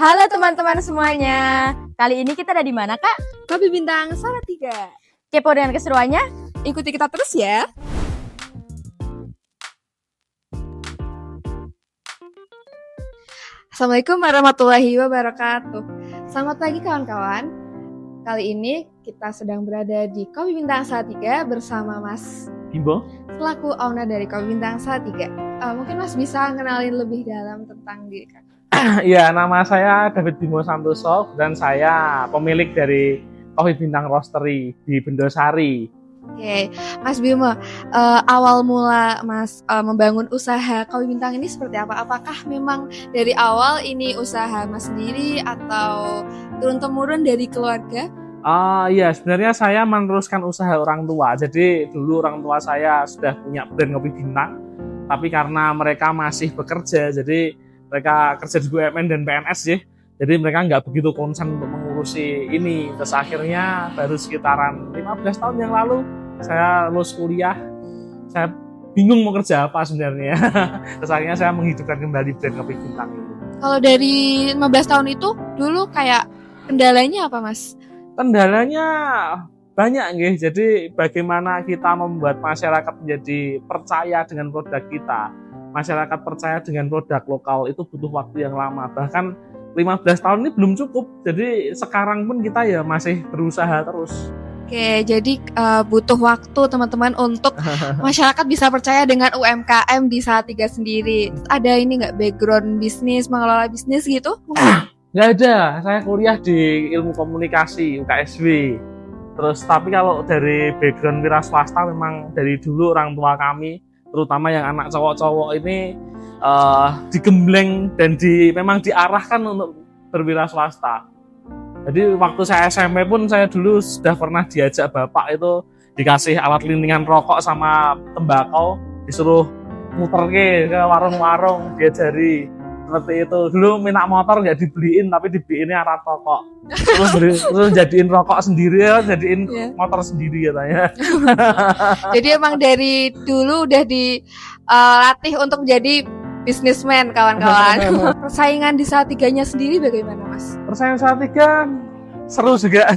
Halo teman-teman semuanya. Kali ini kita ada di mana, Kak? Kopi Bintang Salatiga. Kepo dengan keseruannya? Ikuti kita terus ya. Assalamualaikum warahmatullahi wabarakatuh. Selamat pagi kawan-kawan. Kali ini kita sedang berada di Kopi Bintang Salatiga bersama Mas Bimbo, selaku owner dari Kopi Bintang Salatiga. Mungkin Mas bisa kenalin lebih dalam tentang diri Kak. ya nama saya David Bimo Santoso dan saya pemilik dari Kopi Bintang Roastery di Bendosari. Oke, Mas Bimo, awal mula Mas membangun usaha Kopi Bintang ini seperti apa? Apakah memang dari awal ini usaha Mas sendiri atau turun-temurun dari keluarga? Iya, sebenarnya saya meneruskan usaha orang tua. Jadi dulu orang tua saya sudah punya brand Kopi Bintang, tapi karena mereka masih bekerja, jadi mereka kerja di BUMN dan PNS ya. Jadi mereka nggak begitu konsen untuk mengurusi ini. Terus akhirnya baru sekitaran 15 tahun yang lalu saya lulus kuliah. Saya bingung mau kerja apa sebenarnya. Terus akhirnya saya menghidupkan kembali brand Kopi Bintang ini. Kalau dari 15 tahun itu dulu kayak kendalanya apa Mas? Kendalanya banyak nggih. Jadi bagaimana kita membuat masyarakat menjadi percaya dengan produk kita. Masyarakat percaya dengan produk lokal itu butuh waktu yang lama. Bahkan 15 tahun ini belum cukup. Jadi sekarang pun kita ya masih berusaha terus. Oke, jadi butuh waktu teman-teman untuk masyarakat bisa percaya dengan UMKM di Salatiga sendiri. Ada ini nggak background bisnis, mengelola bisnis gitu? Nggak ada. Saya kuliah di ilmu komunikasi UKSW. Terus tapi kalau dari background wira swasta memang dari dulu orang tua kami, terutama yang anak cowok-cowok ini digembleng dan memang diarahkan untuk berwira swasta. Jadi waktu saya SMP pun saya dulu sudah pernah diajak bapak itu dikasih alat lintingan rokok sama tembakau, disuruh muter ke warung-warung, diajari seperti itu. Dulu minta motor nggak dibeliin tapi dibeliinnya alat rokok. Terus jadiin rokok sendiri ya, jadiin motor sendiri katanya. Jadi emang dari dulu udah dilatih untuk menjadi bisnismen kawan-kawan. Persaingan di Salatiganya sendiri bagaimana Mas? Persaingan Salatiga seru juga.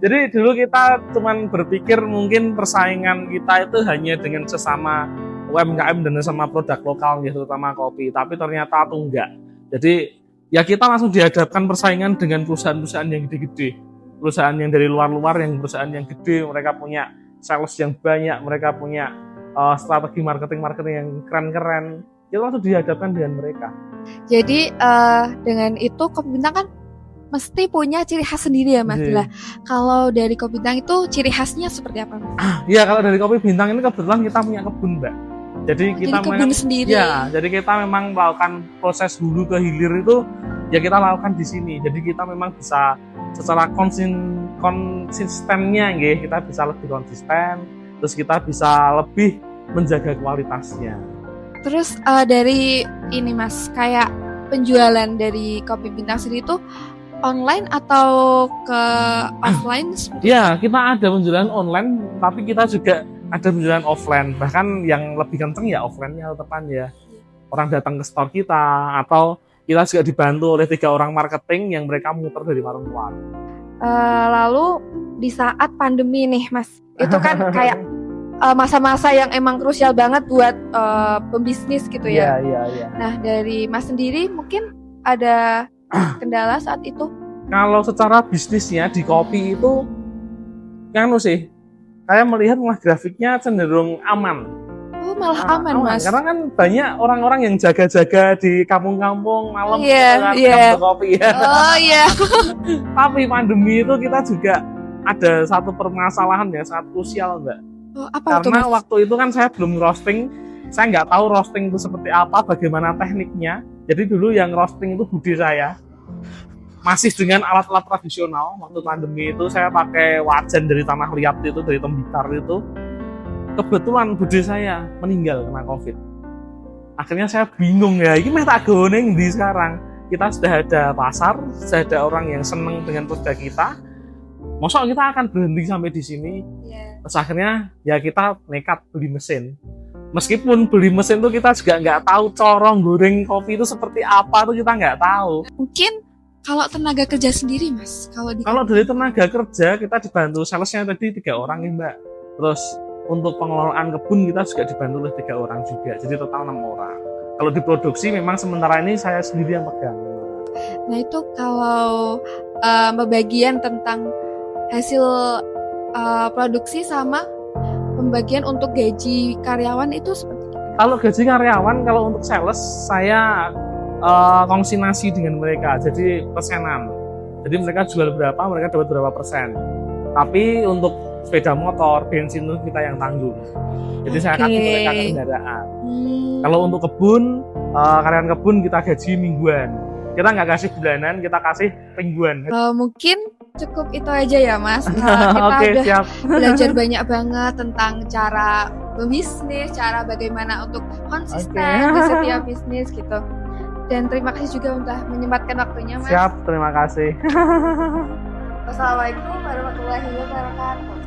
Jadi dulu kita cuman berpikir mungkin persaingan kita itu hanya dengan sesama UMKM dan sama produk lokal ya, terutama kopi. Tapi ternyata itu enggak. Jadi ya kita langsung dihadapkan persaingan dengan perusahaan-perusahaan yang gede-gede. Perusahaan yang dari luar-luar, yang perusahaan yang gede, mereka punya sales yang banyak, mereka punya strategi marketing yang keren-keren. Kita langsung dihadapkan dengan mereka. Jadi dengan itu Kopi Bintang kan mesti punya ciri khas sendiri ya Mas. Lah, kalau dari Kopi Bintang itu ciri khasnya seperti apa Mas? Iya, kalau dari Kopi Bintang ini kebetulan kita punya kebun, Mbak. Jadi kita kebun sendiri. Ya, jadi kita memang melakukan proses hulu ke hilir itu ya kita lakukan di sini. Jadi kita memang bisa secara konsistennya nggih, kita bisa lebih konsisten, terus kita bisa lebih menjaga kualitasnya. Terus dari ini Mas, kayak penjualan dari Kopi Bintang sendiri itu online atau ke offline? Iya, kita ada penjualan online, tapi kita juga ada penjualan offline. Bahkan yang lebih kenceng ya offline-nya tepan ya. Orang datang ke store kita, atau kita juga dibantu oleh 3 orang marketing yang mereka muter dari warung-warung. Lalu di saat pandemi nih Mas, itu kan kayak masa-masa yang emang krusial banget buat pembisnis gitu ya. Iya. Nah dari Mas sendiri mungkin ada kendala saat itu? Kalau secara bisnisnya di kopi itu, sih, saya melihat malah grafiknya cenderung aman. Oh malah aman Mas. Karena kan banyak orang-orang yang jaga-jaga di kampung-kampung malam kopi ya. Oh iya. Tapi pandemi itu kita juga ada satu permasalahan ya sangat krusial Mbak. Oh, apa karena itu, waktu itu kan saya belum roasting, saya nggak tahu roasting itu seperti apa, bagaimana tekniknya. Jadi dulu yang roasting itu bude saya masih dengan alat-alat tradisional. Waktu pandemi itu saya pakai wajan dari tanah liat itu, dari tembikar itu. Kebetulan bude saya meninggal kena COVID. Akhirnya saya bingung ya, ini meh tak gone di sekarang. Kita sudah ada pasar, sudah ada orang yang seneng dengan produk kita. Masa kita akan berhenti sampai di sini? Terus akhirnya ya kita nekat beli mesin. Meskipun beli mesin tuh kita juga nggak tahu corong goreng kopi itu seperti apa tuh kita nggak tahu. Mungkin kalau tenaga kerja sendiri Mas, Kalau dari tenaga kerja kita dibantu salesnya tadi 3 orang ya Mbak. Terus untuk pengelolaan kebun kita juga dibantu oleh 3 orang juga. Jadi total 6 orang. Kalau diproduksi memang sementara ini saya sendiri yang pegang. Nah itu kalau pembagian tentang hasil produksi sama pembagian untuk gaji karyawan itu seperti apa? Kalau gaji karyawan, kalau untuk sales saya kongsinasi dengan mereka, jadi persenan. Jadi mereka jual berapa, mereka dapat berapa persen. Tapi untuk sepeda motor, bensin itu kita yang tanggung. Jadi saya kasih mereka kendaraan. Kalau untuk kebun, karyawan kebun kita gaji mingguan. Kita nggak kasih bulanan, kita kasih mingguan. Mungkin cukup itu aja ya Mas. Kita Oke, udah siap. belajar banyak banget tentang cara berbisnis, cara bagaimana untuk konsisten di setiap bisnis gitu. Dan terima kasih juga udah menyempatkan waktunya Mas. Siap, terima kasih. Wassalamualaikum warahmatullahi wabarakatuh.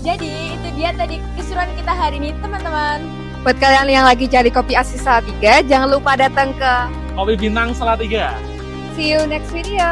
Jadi itu dia tadi keseruan kita hari ini teman-teman. Buat kalian yang lagi cari kopi asli Salatiga, jangan lupa datang ke Kopi Bintang Salatiga. See you next video.